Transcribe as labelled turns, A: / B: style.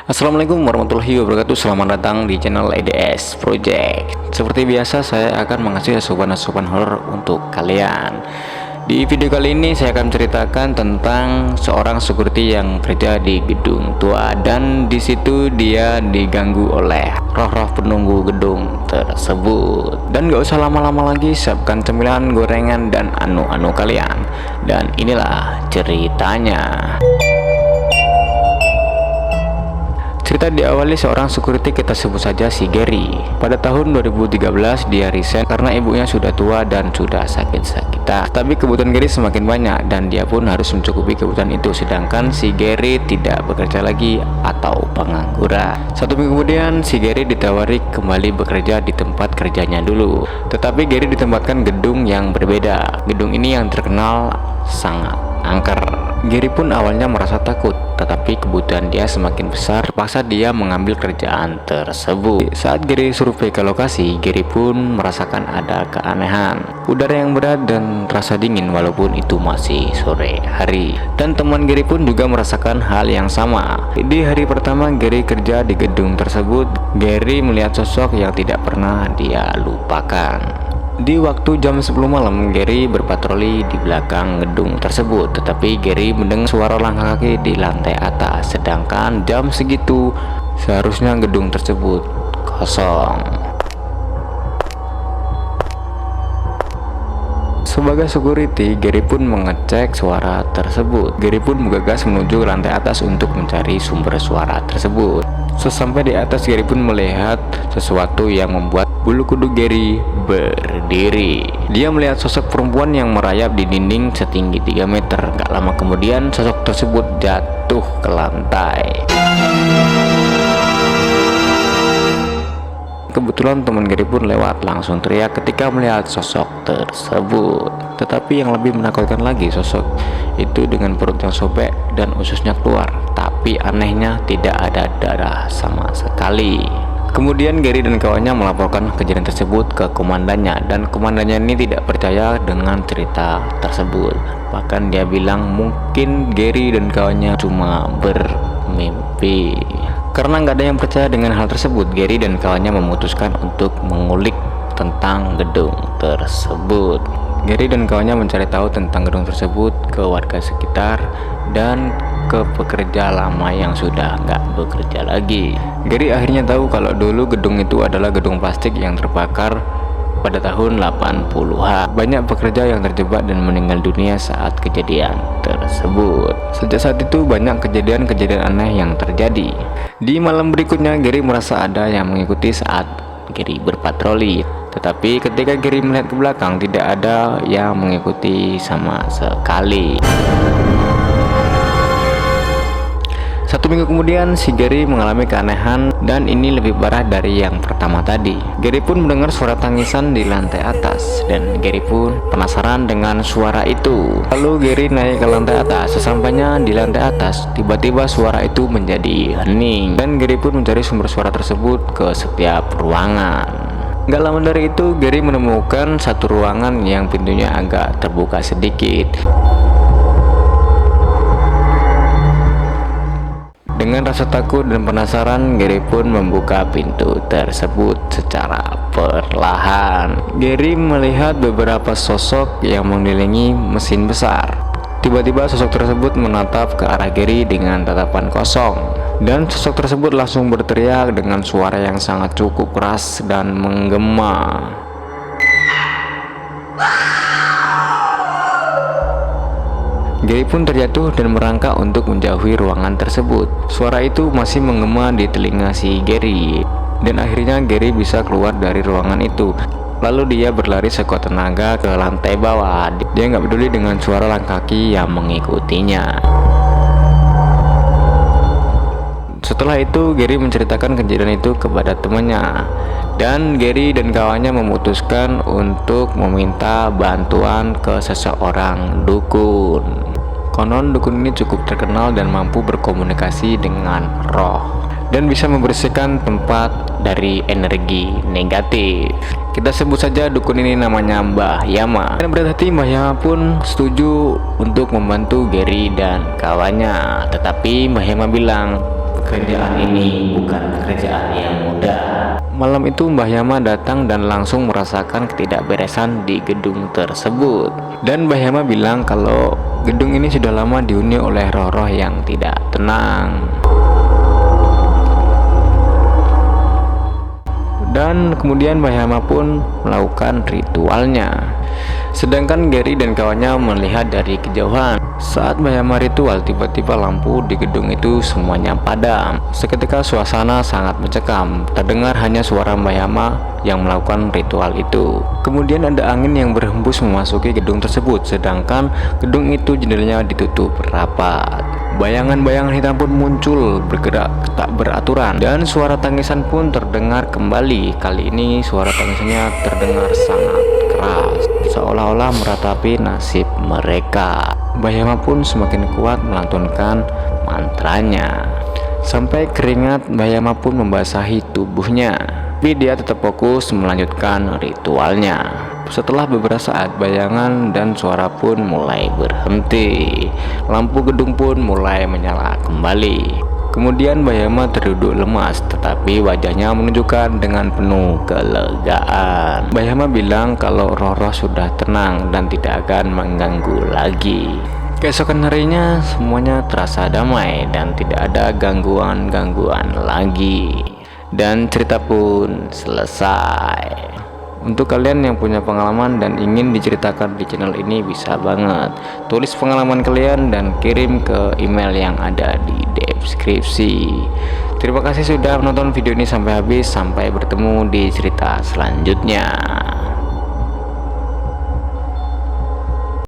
A: Assalamualaikum warahmatullahi wabarakatuh. Selamat datang di channel EDS Project. Seperti biasa, saya akan mengasih asupan-asupan horor untuk kalian. Di video kali ini saya akan menceritakan tentang seorang security yang kerja di gedung tua, dan di situ dia diganggu oleh roh-roh penunggu gedung tersebut. Dan gak usah lama-lama lagi, siapkan cemilan, gorengan, dan anu-anu kalian. Dan inilah ceritanya. Cerita diawali seorang security, kita sebut saja si Gary. Pada tahun 2013 dia resign karena ibunya sudah tua dan sudah sakit-sakitan. Tapi kebutuhan Gary semakin banyak dan dia pun harus mencukupi kebutuhan itu, sedangkan si Gary tidak bekerja lagi atau pengangguran. 1 minggu kemudian si Gary ditawari kembali bekerja di tempat kerjanya dulu. Tetapi Gary ditempatkan gedung yang berbeda. Gedung ini yang terkenal sangat angker. Gary pun awalnya merasa takut, tetapi kebutuhan dia semakin besar. Terpaksa dia mengambil kerjaan tersebut. Saat Gary survei ke lokasi, Gary pun merasakan ada keanehan. Udara yang berat dan rasa dingin walaupun itu masih sore hari. Dan teman Gary pun juga merasakan hal yang sama. Di hari pertama Gary kerja di gedung tersebut, Gary melihat sosok yang tidak pernah dia lupakan. Di waktu jam 10 malam, Gary berpatroli di belakang gedung tersebut, tetapi Gary mendengar suara langkah kaki di lantai atas, sedangkan jam segitu seharusnya gedung tersebut kosong. Sebagai security, Gary pun mengecek suara tersebut. Gary pun bergegas menuju lantai atas untuk mencari sumber suara tersebut. Sesampai di atas, Gary pun melihat sesuatu yang membuat bulu kuduk Gary berdiri. Dia melihat sosok perempuan yang merayap di dinding setinggi 3 meter. Gak lama kemudian sosok tersebut jatuh ke lantai. Kebetulan teman Gary pun lewat, langsung teriak ketika melihat sosok tersebut. Tetapi yang lebih menakutkan lagi, sosok itu dengan perut yang sobek dan ususnya keluar. Tapi anehnya tidak ada darah sama sekali. Kemudian Gary dan kawannya melaporkan kejadian tersebut ke komandannya, dan komandannya ini tidak percaya dengan cerita tersebut. Bahkan dia bilang mungkin Gary dan kawannya cuma bermimpi. Karena nggak ada yang percaya dengan hal tersebut, Gary dan kawannya memutuskan untuk mengulik tentang gedung tersebut. Gary dan kawannya mencari tahu tentang gedung tersebut ke warga sekitar dan ke pekerja lama yang sudah nggak bekerja lagi. Gary akhirnya tahu kalau dulu gedung itu adalah gedung plastik yang terbakar pada tahun 80-an. Banyak pekerja yang terjebak dan meninggal dunia saat kejadian tersebut. Sejak saat itu banyak kejadian-kejadian aneh yang terjadi. Di malam berikutnya Gary merasa ada yang mengikuti saat Gary berpatroli. Tetapi ketika Gary melihat ke belakang, tidak ada yang mengikuti sama sekali. 1 minggu kemudian si Gary mengalami keanehan, dan ini lebih parah dari yang pertama tadi. Gary pun mendengar suara tangisan di lantai atas, dan Gary pun penasaran dengan suara itu. Lalu Gary naik ke lantai atas. Sesampainya di lantai atas, tiba-tiba suara itu menjadi hening, dan Gary pun mencari sumber suara tersebut ke setiap ruangan. Gak lama dari itu, Gary menemukan satu ruangan yang pintunya agak terbuka sedikit. Dengan rasa takut dan penasaran, Gary pun membuka pintu tersebut secara perlahan. Gary melihat beberapa sosok yang mengelilingi mesin besar. Tiba-tiba sosok tersebut menatap ke arah Gary dengan tatapan kosong, dan sosok tersebut langsung berteriak dengan suara yang sangat cukup keras dan menggema. Gary pun terjatuh dan merangkak untuk menjauhi ruangan tersebut. Suara itu masih menggema di telinga si Gary, dan akhirnya Gary bisa keluar dari ruangan itu. Lalu dia berlari sekuat tenaga ke lantai bawah. Dia nggak peduli dengan suara langkah kaki yang mengikutinya. Setelah itu Gary menceritakan kejadian itu kepada temannya, dan Gary dan kawannya memutuskan untuk meminta bantuan ke seseorang dukun. Konon dukun ini cukup terkenal dan mampu berkomunikasi dengan roh dan bisa membersihkan tempat dari energi negatif. Kita sebut saja dukun ini namanya Mbah Yama. Dan berat hati Mbah Yama pun setuju untuk membantu Gary dan kawannya. Tetapi Mbah Yama bilang,
B: Pekerjaan ini bukan pekerjaan yang mudah.
A: Malam itu Mbah Yama datang dan langsung merasakan ketidakberesan di gedung tersebut. Dan Mbah Yama bilang kalau gedung ini sudah lama dihuni oleh roh-roh yang tidak tenang. Dan kemudian Mbah Yama pun melakukan ritualnya. Sedangkan Gary dan kawannya melihat dari kejauhan. Saat Mbah Yama ritual, tiba-tiba lampu di gedung itu semuanya padam. Seketika suasana sangat mencekam. Terdengar hanya suara Mbah Yama yang melakukan ritual itu. Kemudian ada angin yang berhembus memasuki gedung tersebut, sedangkan gedung itu jendelanya ditutup rapat. Bayangan-bayangan hitam pun muncul bergerak tak beraturan, dan suara tangisan pun terdengar kembali. Kali ini suara tangisannya terdengar sangat keras, seolah-olah meratapi nasib mereka. Mbah Yama pun semakin kuat melantunkan mantranya, sampai keringat Mbah Yama pun membasahi tubuhnya. Tapi dia tetap fokus melanjutkan ritualnya. Setelah beberapa saat, bayangan dan suara pun mulai berhenti. Lampu gedung pun mulai menyala kembali. Kemudian Mbah Yama terduduk lemas, tetapi wajahnya menunjukkan dengan penuh kelegaan. Mbah Yama bilang kalau roh-roh sudah tenang dan tidak akan mengganggu lagi. Keesokan harinya semuanya terasa damai dan tidak ada gangguan-gangguan lagi. Dan cerita pun selesai. Untuk kalian yang punya pengalaman dan ingin diceritakan di channel ini, bisa banget tulis pengalaman kalian dan kirim ke email yang ada di deskripsi. Terima kasih sudah menonton video ini sampai habis. Sampai bertemu di cerita selanjutnya.